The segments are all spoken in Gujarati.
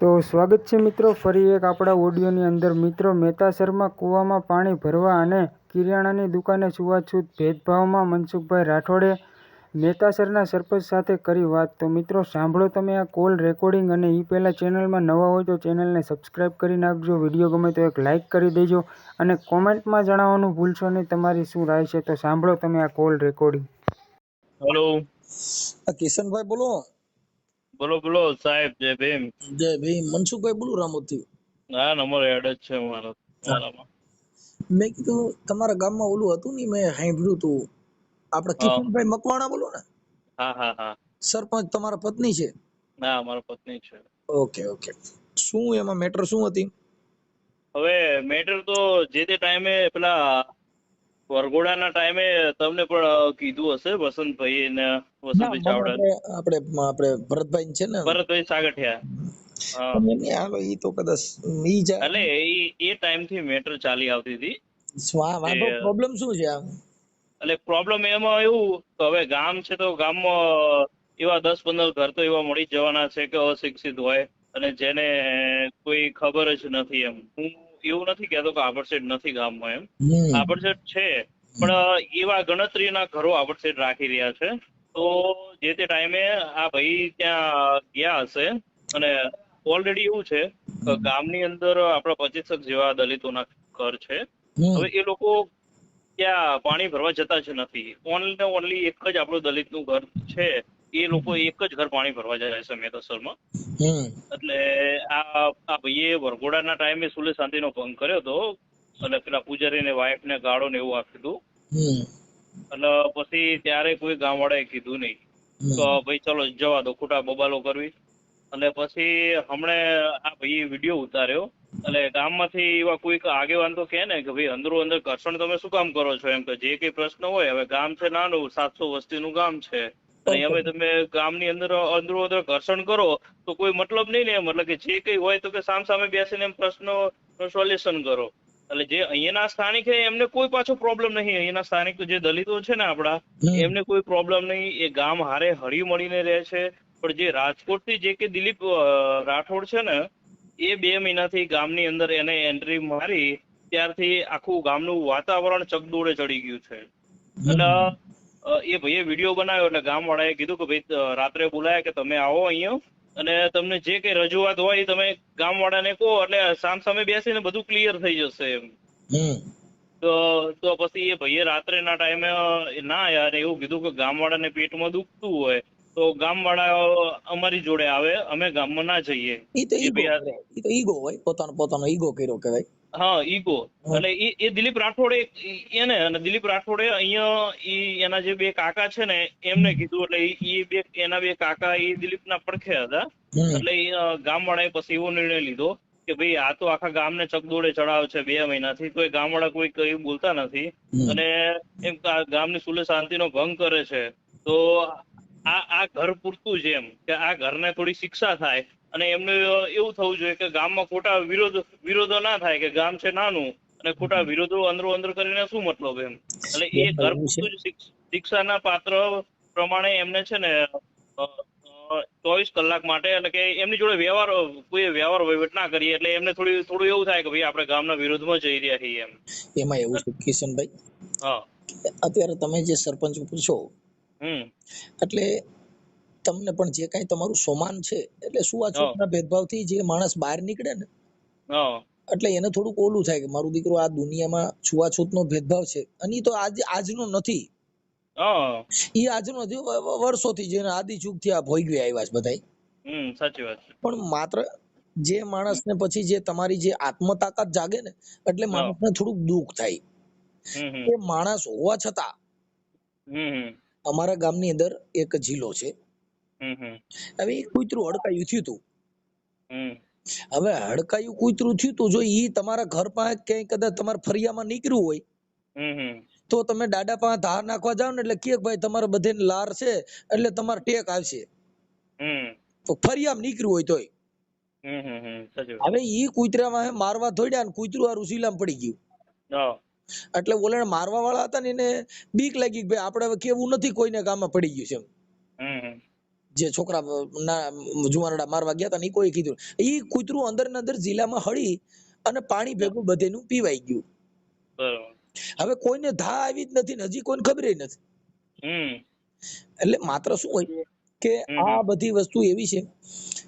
તો સ્વાગત છે મિત્રો ફરી એક આપણા ઓડિયોની અંદર. મિત્રો, મેતાસરમાં કૂવામાં પાણી ભરવા અને કિરાણાની દુકાને છૂવાછૂત ભેદભાવમાં મનસુખભાઈ રાઠોડે મેતાસરના સરપંચ સાથે કરી વાત. તો મિત્રો સાંભળો તમે આ કોલ રેકોર્ડિંગ, અને એ પહેલાં ચેનલમાં નવા હોય તો ચેનલને સબસ્ક્રાઈબ કરી નાખજો. વિડીયો ગમે તો એક લાઇક કરી દેજો અને કોમેન્ટમાં જણાવવાનું ભૂલશો નહીં તમારી શું રાય છે. તો સાંભળો તમે આ કોલ રેકોર્ડિંગ. હેલો, કિશનભાઈ બોલો. બોલો બોલો સાહેબ. જય ભીમ. જય ભીમ. મનસુખભાઈ બોલું રામોદથી. હા, નંબર એડ જ છે મારામાં. મેં કીધું તમારા ગામમાં ઓલું હતું ને, મેં સાંભળ્યું હતું આપણે કિશનભાઈ મકવાણા બોલો ને? હા હા હા. સરપંચ તમારા પત્ની છે? ના, મારા પત્ની છે. Okay okay. શું એમાં મેટર શું હતી? હવે મેટર તો જે તે ટાઈમે પેલા વરઘોડાના ટાઈમે તમને પણ કીધું હશે, વસંતભાઈ ને વસંતભાઈ ચાવડા, આપણે ભરતભાઈ છે ને, ભરતભાઈ સાગઠિયા. હા, હાલો ઈ તો કદાચ ઈ જ. એટલે એ ટાઈમ થી મેટર ચાલી આવતી હતી. પ્રોબ્લેમ શું છે આ? એટલે પ્રોબ્લેમ એમાં એવું કે હવે ગામ છે તો ગામમાં એવા 10-15 ઘર તો એવા મળી જવાના છે કે અશિક્ષિત હોય અને જેને કોઈ ખબર જ નથી. એમ હું એવું નથી કહેતો કે આબડસેટ નથી ગામમાં, એમ આબડસેટ છે, પણ એવા ગણતરીના ઘરો આબડસેટ રાખી રહ્યા છે. તો જે તે ટાઈમે આ ભાઈ ત્યાં ગયા હશે, અને ઓલરેડી એવું છે કે ગામની અંદર આપણા 25 જેવા દલિતોના ઘર છે. હવે એ લોકો ત્યાં પાણી ભરવા જતા જ નથી. ઓનલી એક જ આપણું દલિતનું ઘર છે, એ લોકો એક જ ઘર પાણી ભરવા જાય છે મેતાસરમાં. એટલે આ ભાઈએ વરઘોડાના ટાઈમે સુલે શાંતિનો ભંગ કર્યો હતો, અને પેલા પૂજારીને વાઇફને ગાળો ને એવું આપ્યું હતું. એટલે પછી ત્યારે કોઈ ગામવાળાએ કીધું નહીં તો ભાઈ ચલો જવા દો, ખોટા બબાલો કરવી. અને પછી હમણે આ ભાઈએ વિડીયો ઉતાર્યો, એટલે ગામમાંથી એવા કોઈક આગેવાન તો કહે ને કે ભાઈ અંદરો અંદર ઘર્ષણ તમે શું કામ કરો છો, એમ કે જે કઈ પ્રશ્ન હોય, હવે ગામ છે નાનું, 700 વસ્તીનું ગામ છે, અને હવે તમે ગામની અંદર અંદરો અંદર ઘર્ષણ કરો તો કોઈ મતલબ નહીં ને. એમ એટલે કે જે કઈ હોય તો કે સામે બેસીને એમ પ્રશ્નો સોલ્યુશન કરો. એટલે જે અહીંયાના સ્થાનિક છે એમને કોઈ પાછો પ્રોબ્લેમ નહીં. અહીંયાના સ્થાનિક જે દલિતો છે ને આપડા, એમને કોઈ પ્રોબ્લેમ નહીં. એ ગામ હારે હળી મળીને રહે છે. પણ જે રાજકોટ થી જે કે દિલીપ રાઠોડ છે ને, એ 2 મહિનાથી ગામની અંદર એને એન્ટ્રી મારી ત્યારથી આખું ગામનું વાતાવરણ ચકદોડે ચડી ગયું છે. એટલે એ ભાઈએ વિડીયો બનાવ્યો, એટલે ગામ વાળાએ કીધું કે ભાઈ રાત્રે બોલાયા કે તમે આવો અહીંયા, અને તમને જે કઈ રજૂઆત હોય તમે ગામ વાળાને કહો, એટલે સામે બેસીને બધું ક્લિયર થઈ જશે એમ. તો પછી એ ભાઈએ રાત્રેના ટાઈમે ના યાર એવું કીધું કે ગામ વાળાને પેટમાં દુખતું હોય તો ગામ વાળા અમારી જોડે આવે, અમે ગામમાં ના જઈએ. ઈગો હોય, પોતાનો ઈગો કર્યો કહેવાય. હા, ઈગો. એટલે એ દિલીપ રાઠોડે એને, અને દિલીપ રાઠોડે અહીંયા એના જે 2 કાકા છે ને એમને કીધું. એટલે એના 2 કાકા એ દિલીપના પડખે હતા. એટલે ગામ વાળાએ પછી એવો નિર્ણય લીધો કે ભાઈ આ તો આખા ગામને ચકદોડે ચડાવે છે 2 મહિનાથી, તો એ ગામ વાળા કોઈ કઈ બોલતા નથી, અને એમ ગામની સુલે શાંતિનો ભંગ કરે છે. તો આ ઘર પૂરતું જ, એમ કે આ ઘરને થોડી શિક્ષા થાય, અને એમને એવું થવું જોઈએ કે ગામમાં ખોટા વિરોધો ના થાય, કે ગામ છે નાનું અને ખોટા વિરોધો અંદરો અંદર કરીને શું મતલબ એમ. એટલે એ ઘર પૂરતું જ શિક્ષાના પાત્ર પ્રમાણે એમને છે ને 24 કલાક માટે, એટલે કે એમની જોડે કોઈ વ્યવહાર વહીવટ ના કરીએ, એટલે એમને થોડું એવું થાય કે ભાઈ આપણે ગામના વિરોધમાં જઈ રહ્યા છીએ એમ. એમાં એવું છે કિશનભાઈ, હા, અત્યારે તમે જે સરપંચ પૂછો, એટલે તમને પણ જે કઈ તમારું સોમાન છે, એટલે શું આ છૂટના ભેદભાવથી જે માણસ બહાર નીકળે ને, એટલે એને થોડુંક ઓલું થાય કે મારું દીકરો આ દુનિયામાં છૂવાછૂતનો ભેદભાવ છે, અને ઈ તો આજનો નથી. ઈ આજનો નથી, વર્ષોથી જેને આદિ યુગથી આ ભોગવી આવ્યા છે બધા. સાચી વાત છે. પણ માત્ર જે માણસને પછી જે તમારી જે આત્મ તાકાત જાગે ને, એટલે માણસને થોડુંક દુઃખ થાય. એ માણસ હોવા છતાં અમારા ગામની અંદર એક જિલ્લો છે, હવે કૂતરું હડકાયું થયું હતું. હવે હડકાયું કૂતરું થયું હતું, જો ઈ તમારા ઘર પાસે ક્યાંય કદાચ તમારા ફરિયામાં નીકળ્યું હોય, તો તમે દાડા પાસે ધાર નાખવા જાવ ને, એટલે કે ભાઈ તમારે બધે લાર છે એટલે તમારે ટેક આવશે, તો ફરિયામાં નીકળ્યું હોય તોય. હવે ઈ કૂતરામાં મારવા દોડ્યા ને કૂતરું આ રુસીલામાં પડી ગયું. એટલે ઓલા મારવા વાળા હતા ને એને બીક લાગી કે ભાઈ આપણે હવે કેવું નથી કોઈને ગામમાં પડી ગયું છે એમ. જે છોકરા ના જુવાનડા મારવા ગયા હતા ને કોઈ કીધું ઈ કૂતરું અંદર ને અંદર જિલ્લામાં હળી અને પાણી ભેગું બધેનું પીવાઈ ગયું. બરોબર હવે કોઈને ધા આવી જ નથી ને હજી કોઈને ખબર નથી. એટલે માત્ર શું હોય કે આ બધી વસ્તુ એવી છે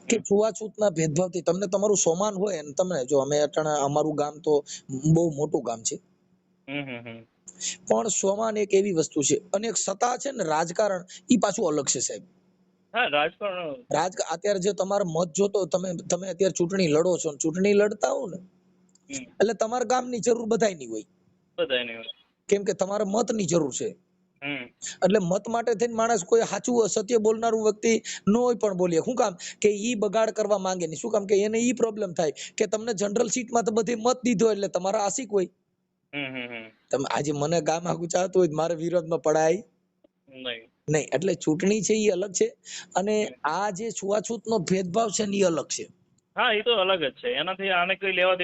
કે છૂવાછૂતના ભેદભાવથી તમને તમારું સોમાન હોય અને તમને જો અમે અટાણા અમારું ગામ તો બહુ મોટું ગામ છે, પણ સોમાન એક એવી વસ્તુ છે અને એક સત્તા છે ને રાજકારણ ઈ પાછું અલગ છે સાહેબ. હા રાજકારણ અત્યારે જે તમારો મત જોતો તમે અત્યારે ચૂંટણી લડો છો, ચૂંટણી લડતા હો ને એટલે તમારા ગામની જરૂર બધાયની હોય, કેમ કે તમારે મતની જરૂર છે. એટલે મત માટે થઈને માણસ કોઈ સાચું સત્ય બોલનારું વ્યક્તિ ન હોય પણ બોલીએ. શું કામ કે ઈ બગાડ કરવા માંગે નહીં. શું કામ કે એને ઈ પ્રોબ્લેમ થાય કે તમને જનરલ સીટમાં તો બધી મત દીધો એટલે તમારા આશિક હોય. તમે આજે મને ગામ આખું ચાહતું હોય મારે વિરોધમાં પડાય નહીં. એટલે ચૂંટણી છે એ અલગ છે અને આ જે છૂવાછૂતનો ભેદભાવ છે ને એ અલગ છે. હા એ તો અલગ જ છે, એનાથી આને કોઈ લેવા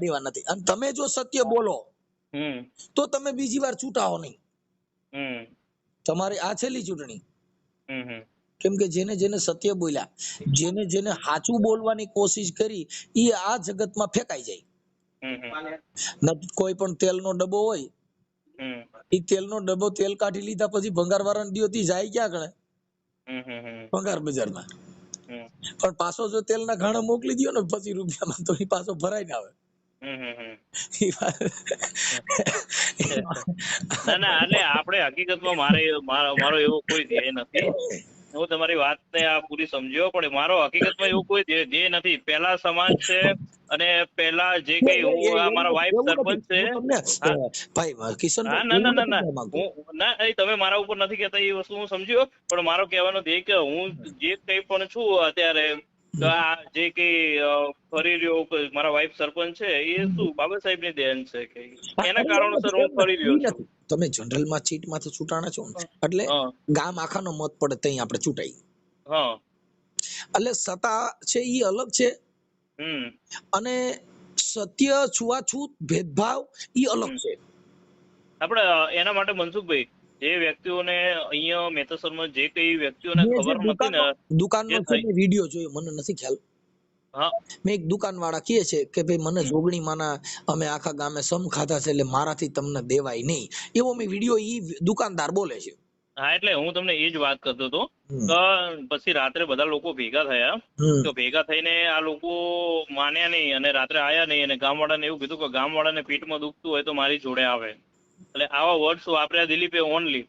દેવા નથી. અને તમે જો સત્ય બોલો તો તમે બીજી વાર ચૂંટાવો નહીં. તમારે આ છેલ્લી ચૂંટણી. કેમ કે જેને જેને સત્ય બોલ્યા, જેને જેને સાચું બોલવાની કોશિશ કરી એ આ જગતમાં ફેંકાઈ જાય. કોઈ પણ તેલનો ડબ્બો હોય, એ તેલનો ડબ્બો તેલ કાઢી લીધા પછી ભંગાર વાળાને દિયો તી જાય ક્યાં ગણે? ભંગાર બજારમાં. પણ પાછો જો તેલના ઘાણા મોકલી દયો ને પછી રૂપિયામાં તો એ પાછો ભરાઈ ના આવે. ના એટલે આપણે હકીકતમાં મારો એવો કોઈ ધ્યેય નથી. હું તમારી વાતને આ પૂરી સમજ્યો, પણ મારો હકીકતમાં એવું કોઈ ધ્યેય નથી. પહેલા સમાજ છે અને પહેલા જે કઈ હું મારા વાઇફ સરપંચ છે. ના તમે મારા ઉપર નથી કહેતા એ વસ્તુ હું સમજ્યો, પણ મારો કહેવાનો ધ્યેય કે હું જે કઈ પણ છું અત્યારે આ જે કઈ ફરી રહ્યો મારા વાઇફ સરપંચ છે એ શું બાબા સાહેબ ની દેન છે કે એના કારણોસર હું ફરી રહ્યો છું. તમે જનરલ માં સીટ માંથી છૂટાણા છો એટલે ગામ આખાનો મત પડે ત્યાં આપણે ચૂંટાઈ. એટલે સત્તા છે એ અલગ છે અને સત્ય છૂવાછૂત ભેદભાવ એ અલગ છે. આપણે એના માટે મનસુખભાઈ જે વ્યક્તિઓને અહીંયા મેતસરમાં જે કઈ વ્યક્તિઓને ખબર નથી ને દુકાનનો વિડીયો જોયો મને નથી ખ્યાલ. મેં એક દુકાન વાળા કહે છે કે ભાઈ મને જોગણી માના અમે આખા ગામે સમ ખાધા છે એટલે મારાથી તમને દેવાય નહીં, એવો મેં વિડીયો ઈ દુકાનદાર બોલે છે. હા એટલે હું તમને એ જ વાત કરતો હતો કે પછી રાત્રે બધા લોકો ભેગા થયા, તો ભેગા થઈને આ લોકો માન્યા નહીં અને રાત્રે આયા નહીં અને ગામવાળાને એવું કીધું કે ગામવાળાને પીઠમાં દુખતું હોય તો મારી જોડે આવે. એટલે આવા વર્ડ્સ વાપર્યા દિલીપે ઓનલી.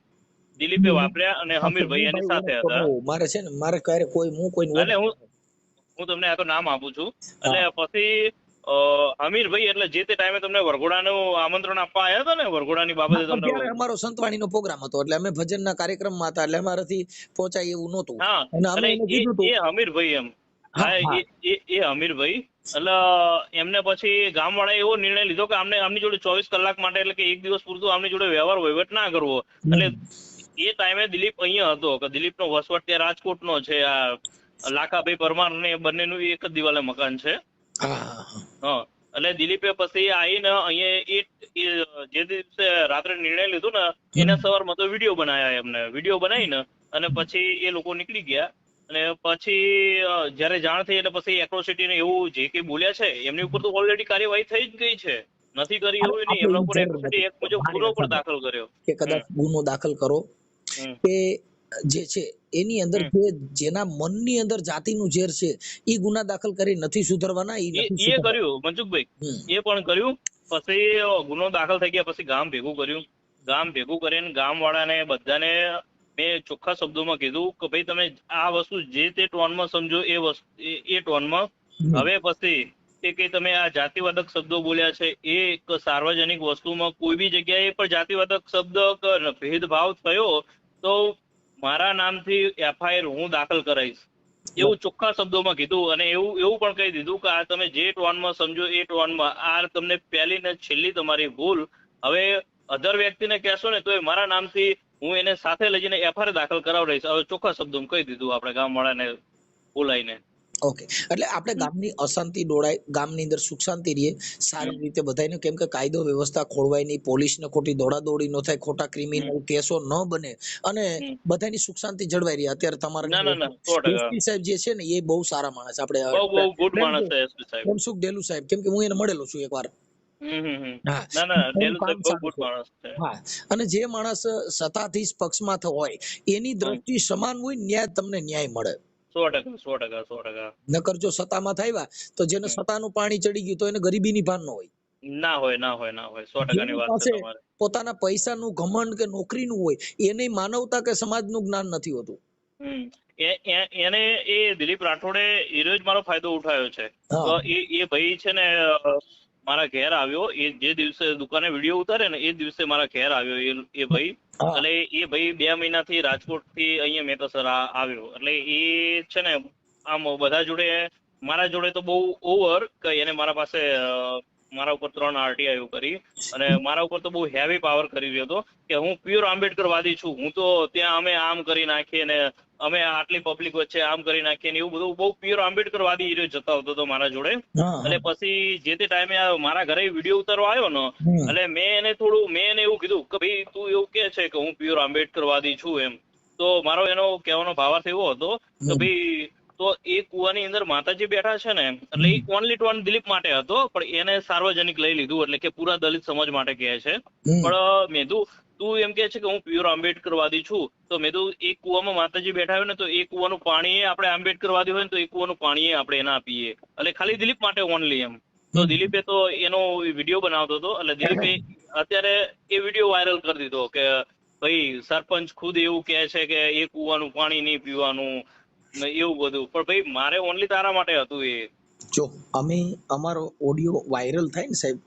દિલીપે વાપર્યા અને હમીરભાઈ એની સાથે હતા. મારે છે ને મારે ક્યારે કોઈ એટલે હું તમને આ તો નામ આપું છું. એટલે પછી હમીરભાઈ એટલે જે તે ટાઈમે તમને વરઘોડાનું આમંત્રણ આપવા આવ્યા હતા ને, વરઘોડાની બાબતે તમને અમારો સંતવાણીનો પ્રોગ્રામ હતો એટલે અમે ભજનના કાર્યક્રમમાં હતા એટલે અમારાથી પહોંચાય એવું નહોતું. હા એ હમીરભાઈ એમ એ હમીરભાઈ એટલે એમને પછી ગામવાળાએ એવો નિર્ણય લીધો કે આમની જોડે 24 કલાક માટે એટલે કે એક દિવસ પૂરતું આમની જોડે વ્યવહાર વહીવટ ના કરવો. એટલે એ ટાઈમે દિલીપ અહીંયા હતો કે દિલીપનો વસવાટ ત્યાં રાજકોટનો છે. આ લાખાભાઈ પરમાર ને બંનેનું એક જ દિવાલે મકાન છે. એટલે દિલીપે પછી આવીને અહીંયા જે દિવસે રાત્રે નિર્ણય લીધો ને એના સવારમાં તો વિડીયો બનાવ્યા એમને. વિડીયો બનાવીને અને પછી એ લોકો નીકળી ગયા અને પછી જયારે જાણ થઈ એટલે પછી એટ્રોસિટી ને એવું જે કઈ બોલ્યા છે એમની ઉપર તો ઓલરેડી કાર્યવાહી થઈ જ ગઈ છે. નથી કરી એવું નહીં, એમના ઉપર એટ્રોસિટી એક્ટ મુજબ ગુનો પણ દાખલ કર્યો કે કદાચ ગુનો દાખલ કરો કે જે છે એની અંદર જેના મનની અંદર જાતિનું ઝેર છે એ ગુના દાખલ કરી નથી સુધરવાના. એ કર્યું મનસુખભાઈ, એ પણ કર્યું. પછી ગુનો દાખલ થઈ ગયા પછી ગામ ભેગું કર્યું. ગામ ભેગું કરીને ગામ વાળાને બધાને મેં ચોખ્ખા શબ્દોમાં કીધું કે ભાઈ તમે આ વસ્તુ જે તે ટોનમાં સમજો એ ટોનમાં. હવે પછી કે તમે આ જાતિવાદક શબ્દો બોલ્યા છે એ સાર્વજનિક વસ્તુમાં કોઈ બી જગ્યાએ પણ જાતિવાદક શબ્દ ભેદભાવ થયો તો મારા નામથી FIR હું દાખલ કરાઈશ એવું ચોખ્ખા શબ્દોમાં કીધું. અને એવું પણ કહી દીધું કે આ તમે જે ટોનમાં સમજો એ ટોનમાં આ તમને પહેલી ને છેલ્લી તમારી ભૂલ. હવે અધર વ્યક્તિને કહેશો ને તો એ મારા નામથી હું એને સાથે લઈ જઈને FIR દાખલ કરાવડાવીશ. હવે ચોખ્ખા શબ્દોમાં કહી દીધું આપણે ગામવાળાને બોલાઈને. ઓકે, એટલે આપણે ગામની અશાંતિ દોડાય, ગામની અંદર સુખ શાંતિ રહીએ, સારી રીતે બધાને, કેમ કે કાયદો વ્યવસ્થા ખોળવાય નહીં, પોલીસને ખોટી દોડાદોડી ન થાય, ખોટા ક્રિમિનલ કેસો ન બને અને બધાની સુખ શાંતિ જળવાઈ રહી. અત્યારે ના તમારા ના ના 100% એસપી સાહેબ જે છે ને એ બહુ સારા માણસ, આપણે બહુ ગુડ માણસ છે એસપી સાહેબ. પ્રેમસુખ ડેલુ સાહેબ, કેમ કે હું એને મળેલો છું એકવાર. હા, ના ના એનું ડેલુ કામ સાહેબ બહુ સારું ગુડ છે. માણસ છે. હા, અને જે માણસ સત્તાધીશ પક્ષમાં હોય એની દ્રષ્ટિ સમાન હોય, ન્યાય તમને ન્યાય મળે. 100%. નકર જો સત્તામાં થયા તો જેને સત્તાનું પાણી ચડી ગયું તો એને ગરીબીની ભાન ન હોય. ના હોય 100% ની જેની વાત છે પાસે તમારી. પોતાના પૈસાનું ઘમંડ કે નોકરીનું હોય એને માનવતા કે સમાજનું જ્ઞાન નથી હોતું. એને એ દિલીપ રાઠોડે એ જ મારો ફાયદો ઉઠાવ્યો છે. હા. તો એ ભાઈ છે ને મારા ઘેર આવ્યો, એ જે દિવસે દુકાને વિડીયો ઉતારે ને એ દિવસે મારા ઘેર આવ્યો એ ભાઈ. હા. એટલે એ ભાઈ 2 મહિનાથી રાજકોટ થી અહીંયા મેતસર આવ્યો. એટલે એ છે ને આમ બધા જોડે, મારા જોડે તો બહુ ઓવર કે એને મારા પાસે મારા ઉપર 3 RTI કરી અને મારા ઉપર તો બહુ હેવી પાવર કરી રહ્યો હતો કે હું પ્યોર આંબેડકરવાદી છું, હું તો ત્યાં અમે આમ કરી નાખીએ ને અમે આટલી પબ્લિક વચ્ચે આમ કરી નાખીએ ને એવું બધું બહુ પ્યોર આંબેડકરવાદી જતાવતો હતો મારા જોડે. એટલે પછી જે તે ટાઈમે મારા ઘરે વિડીયો ઉતારવા આવ્યો ને, એટલે મેં એને એવું કીધું કે ભાઈ તું એવું કે છે કે હું પ્યોર આંબેડકરવાદી છું એમ. તો મારો એનો કહેવાનો ભાવાર્થ એવો હતો કે ભાઈ તો એ કુવાની અંદર માતાજી બેઠા છે ને, એટલે એ ઓનલી ટુ દિલીપ માટે હતો, પણ એને સાર્વજનિક લઈ લીધું, એટલે કે પૂરા દલિત સમાજ માટે કહે છે. પણ મેં તું એમ કે છે કે હું પ્યોર આંબેડકરવાદી છું, તો મેં એક કુવામાં માતાજી બેઠા હોય ને તો એ કુવાનું પાણી આપણે આંબેડકરવાદી હોય ને તો એ કુવાનું પાણી આપણે એના આપીએ, એટલે ખાલી દિલીપ માટે ઓનલી એમ. તો દિલીપે તો એનો વિડીયો બનાવતો હતો, એટલે દિલીપે અત્યારે એ વિડીયો વાયરલ કરી દીધો કે ભાઈ સરપંચ ખુદ એવું કહે છે કે એ કુવાનું પાણી નહીં પીવાનું એવું બધું. પણ ભાઈ મારે ઓનલી તારા માટે હતું. એ જો અમે અમારો ઓડિયો વાયરલ થાય ને સાહેબ,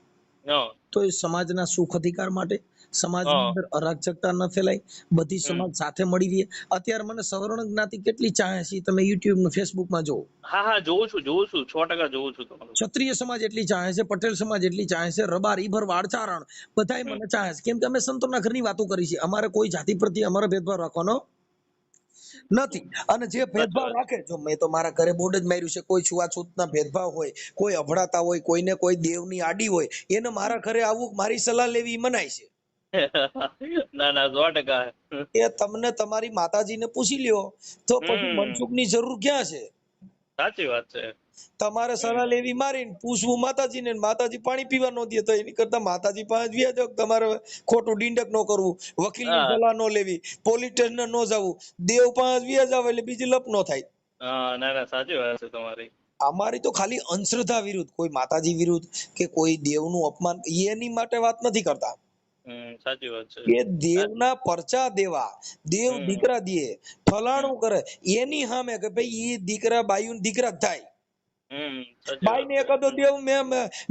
તો એ સમાજના સુખ અધિકાર માટે, સમાજની અંદર અરાજકતા ન ફેલાય, બધી સમાજ સાથે મળી રહે. અત્યારે મને સવર્ણ જ્ઞાતિ કેટલી ચાહે છે તમે યુટ્યુબ ને ફેસબુક માં જોવો. હા જોઉં છું 100% જોઉં છું. ક્ષત્રિય સમાજ એટલી ચાહે છે, પટેલ સમાજ એટલી ચાહે છે, રબાર ઈભર વાળચારણ બધાય મને ચાહે છે, કેમ કે અમે સંતોના ઘરની વાતો કરી છે. અમારે કોઈ જાતિ પ્રત્યે અમારો ભેદભાવ રાખવાનો નથી. અને જે ભેદભાવ રાખે, જો મેં તો મારા ઘરે બોર્ડ જ માર્યું છે, કોઈ છૂઆછૂતના ભેદભાવ હોય, કોઈ અભડાતા હોય, કોઈને કોઈ દેવની આડી હોય, એને મારા ઘરે આવવું, મારી સલાહ લેવી મનાય છે. ના 100%. એ તમને તમારી માતાજીને પૂછી લ્યો તો પછી મનસુખની જરૂર ક્યાં છે? સાચી વાત છે. તમારે સલાહ લેવી મારીને પૂછવું માતાજીને, માતાજી પાણી પીવા ન દે તો એની કરતા માતાજી પાસે વ્યા જાવ, તમારે ખોટું ડીંડક ન કરવું, વકીલની સલાહ ન લેવી, પોલીસ સ્ટેશન ન જવું, દેવ પાસે વ્યા જાવ એટલે બીજી લપ ન થાય. ના સાચી વાત છે તમારી. અમારી તો ખાલી અંધશ્રદ્ધા વિરુદ્ધ, કોઈ માતાજી વિરુદ્ધ કે કોઈ દેવનું અપમાન એની માટે વાત નથી કરતા. સાચી વાત છે કે દેવના પરચા દેવા, દેવ દીકરા દે, ફલાણું કરે, એની સામે કે ભાઈ એ દીકરા બાયુ દીકરા થાય. બાઈ ને એકાદો દેવ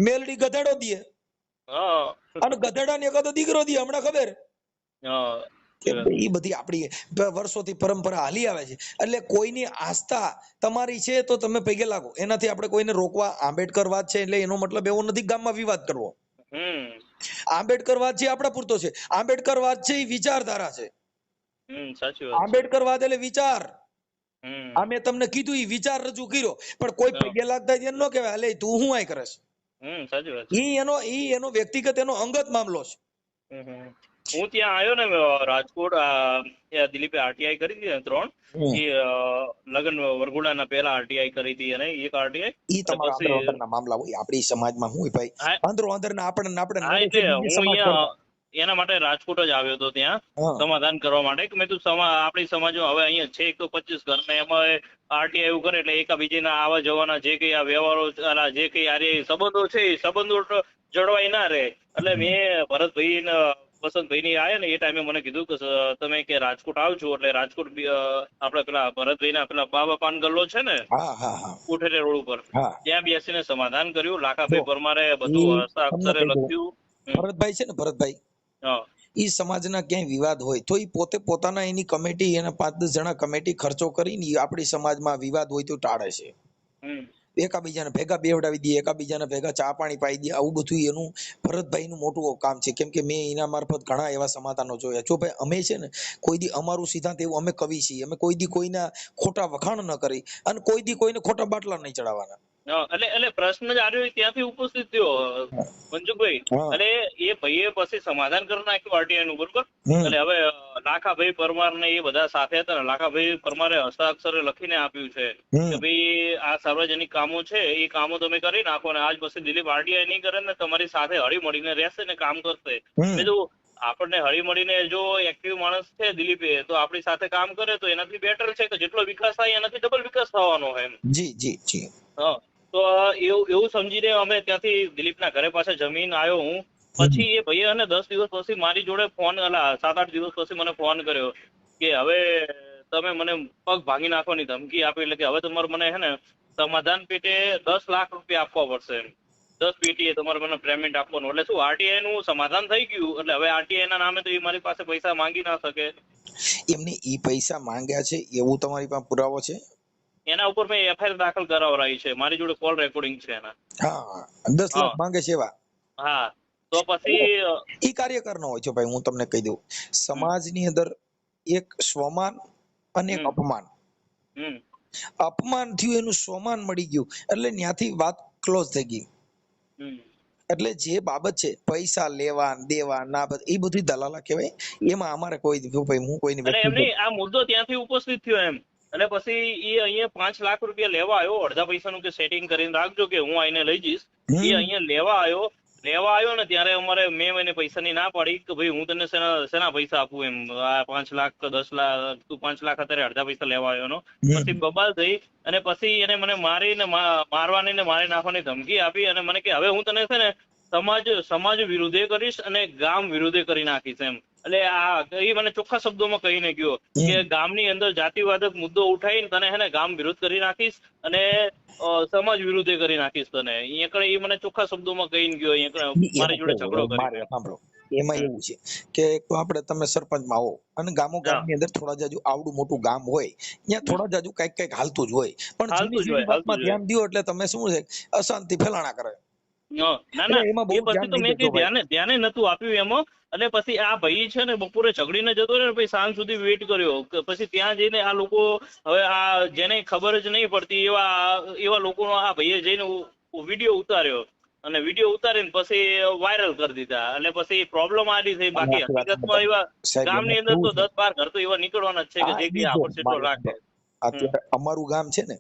મેલડી ગધેડો દે અને ગધેડા ને એકાદો દીકરો દે, હમણાં ખબર કે એ બધી આપણી વર્ષોથી પરંપરા હાલી આવે છે. એટલે કોઈની આસ્થા તમારી છે તો તમે પૈગે લાગો, એનાથી આપણે કોઈને રોકવા. આંબેડકરવાદ છે એટલે એનો મતલબ એવો નથી ગામમાં વિવાદ કરવો. આંબેડકરવાદ છે આપણા પૂરતો છે. આંબેડકરવાદ છે એ વિચારધારા છે. આંબેડકરવાદ એટલે વિચાર. આ મેં તમને કીધું એ વિચાર રજૂ કર્યો, પણ કોઈ પૈગે લાગતા એને ન કહેવાય અલે તું શું આય કરસ. એનો વ્યક્તિગત એનો અંગત મામલો છે. હું ત્યાં આવ્યો ને રાજકોટ, દિલીપે RTI કરી હતી ને 3, એ લગ્ન વરઘોડાના પહેલા RTI કરી હતી, અને એક RTI ઈ તમારા અંદરના મામલા હોય. આપણી સમાજમાં હું ભાઈ અંદરના આપણે હું એના માટે રાજકોટ જ આવ્યો હતો ત્યાં સમાધાન કરવા માટે કે મેં તું આપણી સમાજો હવે અહીંયા છે 125 ઘર ને એમાં RTI એવું કરે એટલે એકાબીજીના આવવા જવાના જે કઈ આ વ્યવહારો, જે કઈ આ સંબંધો છે એ સંબંધો જળવાઈ ના રહે. એટલે મેં ભરતભાઈ ને વસંતભાઈ ની આયા ને એ ટાઈમે મને કીધું કે તમે કે રાજકોટ આવજો, એટલે રાજકોટ આપડે પેલા ભરતભાઈ ના પેલા બાબા પાન ગલ્લો છે ને કોઠેરે રોડ ઉપર, ત્યાં બેસીને સમાધાન કર્યું. લાખાભાઈ પરમારે બધું હસ્તાક્ષરે લખ્યું. ભરતભાઈ છે ને, ભરતભાઈ ઈ સમાજના ક્યાંય વિવાદ હોય તો ઈ પોતે પોતાના એની કમિટી, એના 5-10 જણા કમિટી ખર્ચો કરીને આપણી સમાજમાં વિવાદ હોય તો ટાળે છે. એકાબીજાને ભેગા બેવડાવી દે, એકાબીજાને ભેગા ચા પાણી પાઈ દે, આવું બધું એનું ભરતભાઈનું મોટું કામ છે. કેમ કે મેં એના મારફત ઘણા એવા સમાધાનો જોયા. જો ભાઈ અમે છે ને કોઈ દી અમારું સિદ્ધાંત એવું, અમે કવિ છીએ, અમે કોઈ દી કોઈના ખોટા વખાણ ન કરી અને કોઈ દી કોઈને ખોટા બાટલા નહીં ચડાવવાના. એટલે પ્રશ્ન જ આવ્યો ત્યાંથી ઉપસ્થિત થયો મનસુખભાઈ. એટલે એ ભાઈએ પછી સમાધાન કરી નાખ્યું આરટીઆઈ નું, બરોબર. એટલે હવે લાખાભાઈ પરમાર ને એ બધા સાથે હતા ને, લાખાભાઈ પરમારે હસ્તાક્ષરે લખીને આપ્યું છે કે ભાઈ આ સાર્વજનિક કામો છે, એ કામો તમે કરી નાખો ને આજ પછી દિલીપ આરટીઆઈ નહીં કરે ને તમારી સાથે હળી મળીને રહેશે ને કામ કરશે. બીજું આપણને હળી મળીને જો એક્ટિવ માણસ છે દિલીપ, તો આપણી સાથે કામ કરે તો એનાથી બેટર છે કે જેટલો વિકાસ થાય એનાથી ડબલ વિકાસ થવાનો હોય. જી જી જી. હા, તો એવું સમજીને અમે ત્યાંથી દિલીપના ઘરે પાસે જમીન આવ્યો હું. પછી એ ભાઈએ અને 10 દિવસ પછી મારી જોડે ફોન, 7-8 દિવસ પછી મને ફોન કર્યો કે હવે તમે મને પગ ભાંગી નાખવાની ધમકી આપી, એટલે કે હવે તમારે મને હે ને સમાધાન પેટે 10 લાખ રૂપિયા આપવા પડશે, 10 પેટીએ તમારે મને પેમેન્ટ આપવાનું. એટલે શું આરટીઆઈ નું સમાધાન થઈ ગયું, એટલે હવે આરટીઆઈ ના નામે તો એ મારી પાસે પૈસા માંગી ના શકે. એમને ઈ પૈસા માંગ્યા છે એવું તમારી પાસે પુરાવો છે? એના ઉપર મેં એફઆઈઆર દાખલ કરાવરાઈ છે, મારી જોડે કોલ રેકોર્ડિંગ છે એના. હા, 10 લાખ માંગે છે એવા? હા, તો પછી ઈ કાર્યકર નો હોય છે ભાઈ. હું તમને કહી દઉં, સમાજની અંદર એક સ્વમાન અને એક અપમાન. અપમાન થયું, એનું સ્વમાન મળી ગયું, એટલે ત્યાંથી વાત ક્લોઝ થઈ ગઈ. એટલે જે બાબત છે પૈસા લેવા દેવા ના, એ બધી દલાલા કહેવાય. એમાં અમારે કોઈ ભાઈ, હું કોઈની આ મુદ્દો ત્યાંથી ઉપસ્થિત થયો એમ. એટલે પછી એ અહીંયા 5 લાખ રૂપિયા લેવા આવ્યો, અડધા પૈસાનું કે સેટિંગ કરીને રાખજો કે હું આઈને લઈ જઈશ. એ અહીંયા લેવા આવ્યો ને ત્યારે અમારે મેં એને પૈસાની ના પાડી કે ભાઈ હું તને શેના પૈસા આપું એમ, આ 5 લાખ કે 10 લાખ, તું 5 લાખ અત્યારે અડધા પૈસા લેવા આવ્યો નો. પછી બબાલ થઈ અને પછી એને મને મારવાની ને મારી નાખવાની ધમકી આપી અને મને કે હવે હું તને છે ને સમાજ વિરુદ્ધે કરીશ અને ગામ વિરુદ્ધે કરી નાખીશ એમ. એટલે એ મને ચોખ્ખા શબ્દોમાં કહીને ગયો કે ગામની અંદર જાતિવાદક મુદ્દો ઉઠાવીને તને હે ને ગામ વિરુદ્ધ કરી નાખીશ અને સમાજ વિરુદ્ધે કરી નાખીશ તને. એ મને ચોખ્ખા શબ્દોમાં કહીને ગયો, મારી જોડે ઝઘડો કરી. સાંભળો, એમાં એવું છે કે આપણે તમે સરપંચમાં આવો અને ગામની અંદર થોડા જાજુ આવડું મોટું ગામ હોય, ત્યાં થોડા જાજુ કઈક હાલતું જ હોય, પણ જેની વાતમાં ધ્યાન દો એટલે તમે શું છે અશાંતિ ફેલાણા કરે. એ પછી તો મેં કઈ ધ્યાને નતું આપ્યું એમાં. એટલે પછી આ ભાઈ છે ને બપોરે ઝઘડીને જતો રહ્યો, પછી સાંજ સુધી વેઇટ કર્યો. પછી ત્યાં જઈને આ લોકો, હવે આ જેને ખબર જ નહીં પડતી એવા લોકોનો આ ભાઈએ જઈને વિડીયો ઉતાર્યો અને વિડીયો ઉતારીને પછી વાયરલ કરી દીધા. એટલે પછી પ્રોબ્લેમ આડી થઈ. બાકી હકીકતમાં એવા ગામની અંદર તો 10-12 ઘર તો એવા નીકળવાના જ છે કે જે આપડે રાખે. અત્યારે અમારું ગામ છે ને,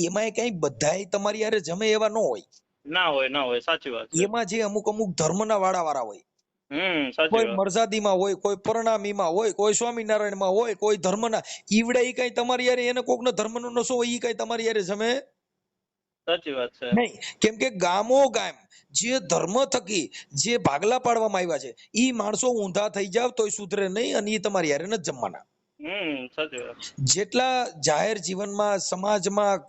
એમાં કઈ બધાય તમારી યારે જમે એવા ન હોય. ના હોય, સાચી વાત. એમાં જે અમુક ધર્મના વાળા હોય, કોઈ મરજાદીમાં હોય, કોઈ પરણામીમાં હોય, કોઈ સ્વામિનારાયણમાં હોય, કોઈ ધર્મના ઈવડે ઈ કઈ તમારી યારે એને કોકનો ધર્મનો નશો હોય ઈ કઈ તમારી યારે જમે. સાચી વાત છે. નહીં, કેમ કે ગામ જે ધર્મ થકી જે ભાગલા પાડવામાં આવ્યા છે, ઈ માણસો ઊંધા થઈ જાવ તોય સુધરે નહીં અને ઈ તમારી યારે નથી જમવાના. જેટલા જાહેર જીવનમાં સમાજમાં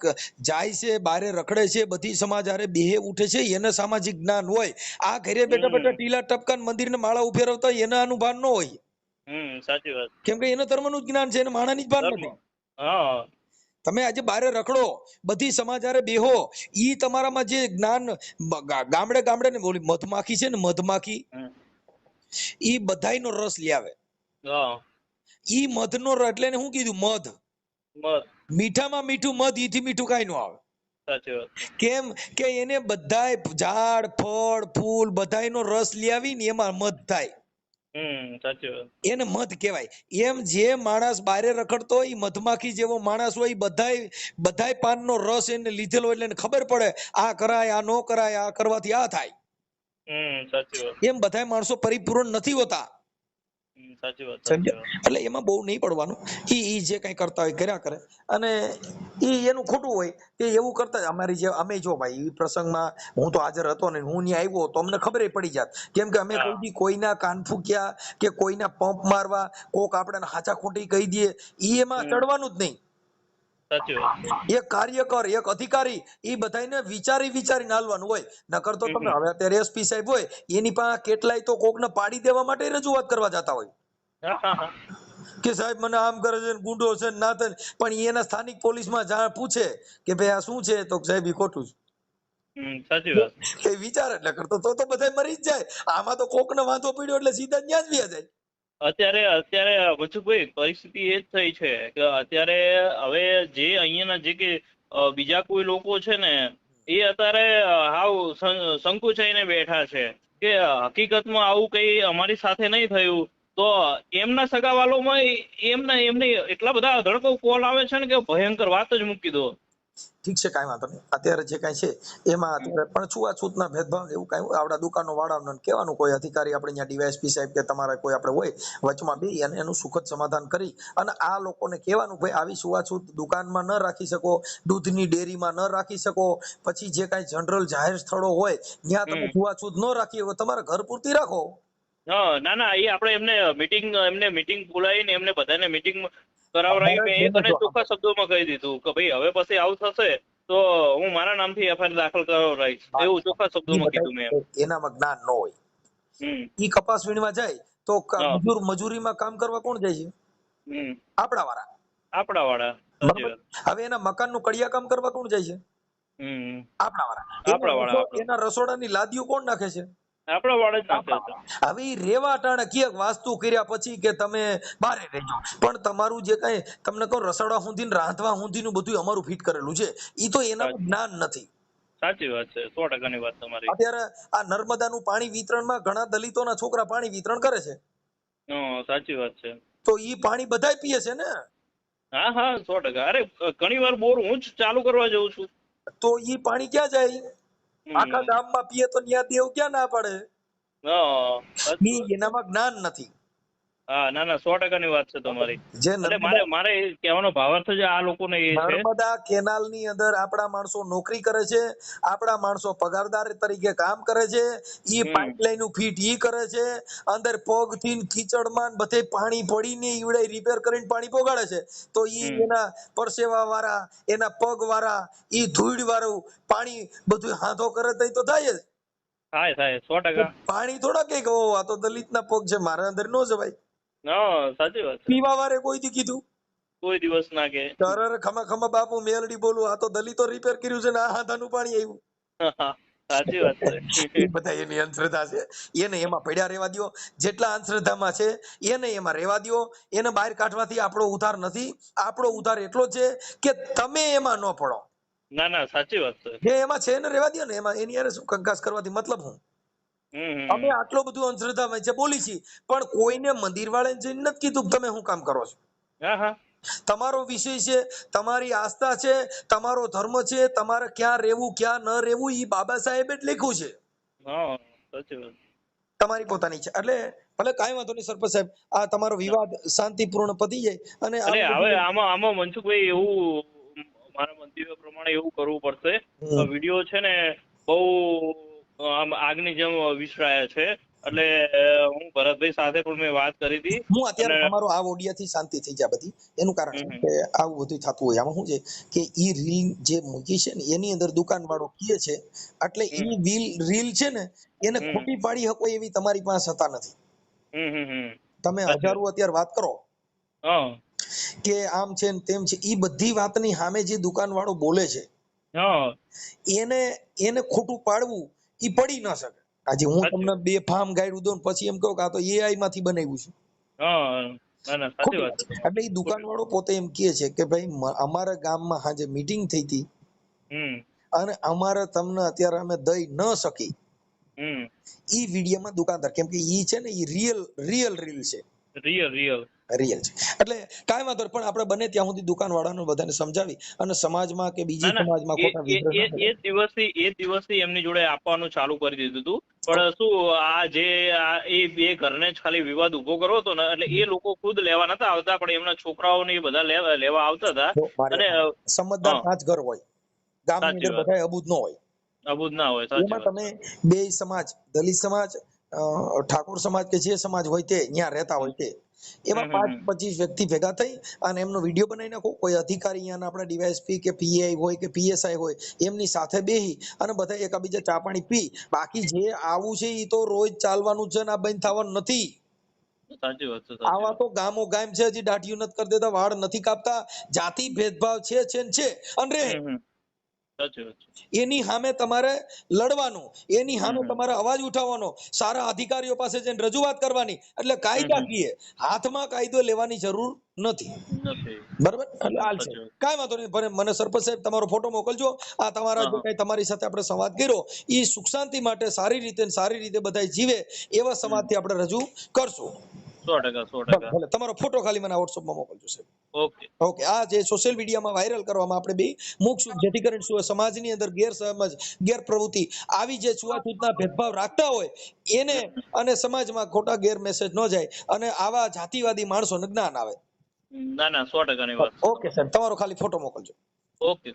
જાય છે, બારે રખડે છે, બધી સમાજ હારે બેહે ઉઠે છે, એને સામાજિક જ્ઞાન હોય. આ ઘરે બેઠા બેઠા ટીલા ટપકાન મંદિર ને માળા ઉફેરવતા એના આનું ભાન ન હોય. સાચી વાત. કેમ કે એને ધર્મનું જ્ઞાન છે, એને માણાની જ ભાન નથી. તમે આજે બારે રખડો, બધી સમાજ હારે બેહો, ઈ તમારામાં જે જ્ઞાન ગામડે ને બોલી મધમાખી છે ને, મધમાખી ઈ બધાયનો રસ લઈ આવે. ઈ મધનો એટલે શું કીધું? મધ. મીઠામાં મીઠું મધ, ઈથી મીઠું કઈ ન આવે. કેમ કે એને બધાય ઝાડ ફળ ફૂલ બધાયનો રસ લઈ આવી ને એમાં મધ થાય. એને મધ કહેવાય. એમ જે માણસ બારે રખડતો હોય, મધમાખી જેવો માણસ હોય, બધાય પાનનો રસ એને લીધેલો એટલે એને ખબર પડે આ કરાય, આ નો કરાય, આ કરવાથી આ થાય. એમ બધાય માણસો પરિપૂર્ણ નથી હોતા. એટલે એમાં બહુ નહીં પડવાનું. ઈ જે કઈ કરતા હોય કર્યા કરે, અને ઈ એનું ખોટું હોય કે એવું કરતા. અમારી જે અમે જો ભાઈ એ પ્રસંગમાં હું તો હાજર હતો ને, હું ત્યાં આવ્યો તો અમને ખબર પડી જાત. કેમ કે અમે કોઈના કાન ફૂક્યા કે કોઈના પંપ મારવા, કોક આપણે હાચા ખોટી કહી દઈએ, ઈ એમાં ચડવાનું જ નહીં. એક કાર્યકર, એક અધિકારી, એ બધાને વિચારીને હાલવાનું હોય. નકર તો તમે હવે અત્યારે એસપી સાહેબ હોય, એની પાસે કેટલાય તો કોકને પાડી દેવા માટે રજૂઆત કરવા જતા હોય. કે સાહેબ મને આમ કરે છે ને ગુંડો છે ને ના થાય ને. પણ એના સ્થાનિક પોલીસમાં જાણ પૂછે કે ભાઈ આ શું છે તો સાહેબ ઈ ખોટું સાચી વાત. છે એ વિચાર એટલે કરતો તો બધા મરી જ જાય. આમાં તો કોકને વાંધો પડ્યો એટલે સીધા ત્યાં જ વ્યા જાય. અત્યારે મનસુખભાઈ પરિસ્થિતિ એ જ થઈ છે કે અત્યારે હવે જે અહીંયાના જે કે બીજા કોઈ લોકો છે ને એ અત્યારે હાવ સંકુચાઈને બેઠા છે કે હકીકતમાં આવું કઈ અમારી સાથે નહીં થયું. તો એમના સગાવાલોમાં એમને એટલા બધા ધડકો કોલ આવે છે ને કે ભયંકર વાત જ મૂકી દો. ઠીક છે, કાંઈ વાંધો નહીં. અત્યારે જે કાંઈ છે એમાં અત્યારે પણ છૂતના ભેદભાવ એવું કાંઈ આપણા દુકાનો વાળાને કહેવાનું, કોઈ અધિકારી આપણે ત્યાં ડીવાયએસપી સાહેબ કે તમારા કોઈ આપણે હોય વચમાં બી અને એનું સુખદ સમાધાન કરી અને આ લોકોને કહેવાનું ભાઈ આવી છૂત દુકાનમાં ન રાખી શકો, દૂધની ડેરીમાં ન રાખી શકો, પછી જે કાંઈ જનરલ જાહેર સ્થળો હોય ત્યાં તમે છૂત ન રાખી શકો, તમારા ઘર પૂરતી રાખો. ના ના, એ આપણે એમને મીટિંગ બોલાવીને એમને બધાને મીટિંગ કરાવરાવી મેં એક અને ચોખ્ખા શબ્દોમાં કહી દીધું કે ભાઈ હવે પછી આવું થશે તો હું મારા નામથી એફઆઈઆર દાખલ કરાવરાઈશ, એવું ચોખ્ખા શબ્દોમાં કીધું મેં. એનામાં જ્ઞાન ન હોય. ઈ કપાસ વીણવા જાય તો મજૂરીમાં કામ કરવા કોણ જાય છે? આપણા વાળા. હવે એના મકાનનું કડિયા કામ કરવા કોણ જાય છે? આપણા વાળા. એના રસોડાની લાદીઓ કોણ નાખે છે? આપણા વાળા જ નાખે છે. હવે ઈ રેવા ટાણે ક્યાંક વાસ્તુ કર્યા પછી કે તમે બારે રહેજો, પણ તમારું જે કઈ તમને કહું રસોડા સુધી રાંધવા સુધીનું બધું અમારું ફિટ કરેલું છે, ઈ તો એનામાં જ્ઞાન નથી. સાચી વાત છે, 100%ની વાત તમારી. અત્યારે આ નર્મદાનું પાણી વિતરણમાં ઘણા દલિતોના છોકરા પાણી વિતરણ કરે છે. સાચી વાત છે. તો ઈ પાણી બધાય પીએ છે ને? હા 100%. અરે ઘણી વાર બોર હું જ ચાલુ કરવા જઉં છું. તો ઈ પાણી ક્યાં જાય? આખા ગામમાં પીએ તો ન્યા દેવ ક્યાં ના પડે? એનામાં જ્ઞાન નથી. હા ના 100%ની વાત છે તમારી. એટલે મારે કહેવાનો ભાવાર્થ જ આ લોકોને એ છે. નર્મદા કેનાલની અંદર આપણા માણસો નોકરી કરે છે, આપણા માણસો પગારદાર તરીકે કામ કરે છે, ઈ પાઇપલાઇન ફીટ ઈ કરે છે, અંદર પગથી કીચડમાં બધે પાણી પડીને ઈવડે રિપેર કરીને પાણી પોગાડે છે, તો ઈ એના પરસેવા વાળા, એના પગ વાળા, ઈ ધૂળ વાળું પાણી બધું હાથો કરે તો થાય જ. થાય 100%. પાણી થોડા કઈક આ તો દલિતના પગ છે મારા અંદર નો જવાય. સાચી વાત. પીવા વાળે કોઈ દી કીધું? કોઈ દિવસ ના કે ખમા બાપુ મેલડી બોલું, આ તો દલિતો રિપેર કર્યું છે ને આ હાથાનું પાણી આવ્યું. સાચી વાત છે. એ બધા એની અંધશ્રદ્ધા છે, એને એમાં પડ્યા રહેવા દો. જેટલા અંધશ્રદ્ધામાં છે એને એમાં રહેવા દો. એને બહાર કાઢવાથી આપણો ઉધાર નથી. આપણો ઉધાર એટલો છે કે તમે એમાં ન પડો. ના સાચી વાત છે. જે એમાં છે એને રહેવા દો ને, એમાં એની યાર શું કંકાસ કરવાથી મતલબ હું? અમે આટલો બધું અંધશ્રદ્ધા વચ્ચે બોલી છીએ, પણ કોઈને મંદિર વાળાને જઈને નથી કીધું તમે શું કામ કરો છો. તમારો વિષય છે, તમારી આસ્થા છે, તમારો ધર્મ છે, તમારે ક્યાં રહેવું ક્યાં ન રહેવું ઈ બાબા સાહેબે જ લખ્યું છે. તમારી પોતાની છે. એટલે ભલે કાંઈ વાંધો નહીં સરપંચ સાહેબ, આ તમારો વિવાદ શાંતિપૂર્ણ પતી જાય. અને હવે આમાં મનસુખભાઈ એવું મારા મંતવ્ય પ્રમાણે એવું કરવું પડશે. વિડીયો છે ને બહુ આગની જેમ વિસરાયા છે, એટલે હું ભરતભાઈ સાથે પણ મેં વાત કરી હતી. હું અત્યારે તમારો આ ઓડિયાથી શાંતિ થઈ જાય બધી, એનું કારણ છે કે આવું બધું થતું હોય. આમાં શું છે કે ઈ રીલ જે મૂકી છે ને એની અંદર દુકાન વાળો કહે છે, એટલે ઈ રીલ છે ને એને ખોટી પાડી શકો એવી તમારી પાસે સત્તા નથી. તમે હજારો અત્યારે વાત કરો કે આમ છે ને તેમ છે, ઈ બધી વાતની સામે જે દુકાન વાળો બોલે છે એને ખોટું પાડવું ઈ પડી ન શકે. આજે હું તમને બે ફાર્મ ગાયડું દઉં પછી એમ કહું કે આ તો એઆઈ માંથી બનાવ્યું છે. એટલે એ દુકાન વાળો પોતે એમ કહે છે કે ભાઈ અમારા ગામમાં આજે મીટિંગ થઈ હતી અને અમારે તમને અત્યારે અમે દઈ ન શકી. ઈ વિડીયોમાં દુકાનદાર, કેમ કે ઈ છે ને ઈ રિયલ રીલ છે, રિયલ છે. એટલે કાંઈ વાંધો પણ આપણે બને ત્યાં સુધી દુકાન વાળાને બધાને સમજાવી અને સમાજમાં કે બીજી સમાજમાં એ દિવસથી એમની જોડે આપવાનું ચાલુ કરી દીધું હતું. પણ શું એ બે ઘરને જ ખાલી વિવાદ ઉભો કરવો હતો ને, એટલે એ લોકો ખુદ લેવા નતા આવતા, પણ એમના છોકરાઓને બધા લેવા આવતા હતા. અને સમજદાર 5 ઘર હોય ગામની અંદર, બધા અબૂદ ના હોય. એમાં તમે બે સમાજ, દલિત સમાજ, ઠાકોર સમાજ કે જે સમાજ હોય તે ત્યાં રહેતા હોય તે, એમાં 5-25 વ્યક્તિ ભેગા થઈ અને એમનો વિડીયો બનાવી નાખો. કોઈ અધિકારી અહીંયા આપણા ડીવાયએસપી કે પીઆઈ હોય કે પીએસઆઈ હોય એમની સાથે બેહી અને બધા એકાબીજા ચા પાણી પી. બાકી જે આવું છે એ તો રોજ ચાલવાનું છે ને, આ બંધ થવાનું નથી. સાચી વાત છે, આવા તો ગામો ગામ છે, હજી દાઢીયું નથી કરી દેતા, વાળ નથી કાપતા, જાતિ ભેદભાવ છે ને છે અને રહે. સાચી વાત છે. એની સામે તમારે લડવાનું, એની સામે તમારે અવાજ ઉઠાવવાનો, સારા અધિકારીઓ પાસે જઈને રજૂઆત કરવાની. એટલે કાયદાકીય હાથમાં કાયદો લેવાની જરૂર નથી. બરાબર, એટલે હાલ છે, કાંઈ વાંધો નહીં. મને સરપંચ સાહેબ તમારો ફોટો મોકલજો. આ તમારા જે કઈ તમારી સાથે આપણે સંવાદ કર્યો એ સુખ શાંતિ માટે સારી રીતે બધા જીવે એવા સંવાદથી આપણે રજૂ કરશું. 100%. ભલે તમારો ફોટો ખાલી મને વોટ્સઅપમાં મોકલજો સાહેબ. ઓકે. આ જે સોશિયલ મીડિયામાં વાયરલ કરવામાં આપણે બે મૂકશું, જેથી કરીને સમાજની અંદર ગેરસમજ, ગેરપ્રવૃત્તિ, આવી જે છૂતાછૂતના ભેદભાવ રાખતા હોય એને અને સમાજમાં ખોટા ગેર મેસેજ ન જાય અને આવા જાતિવાદી માણસોને જ્ઞાન આવે. ના 100%ની વાત. ઓકે સાહેબ, તમારો ખાલી ફોટો મોકલજો. ઓકે.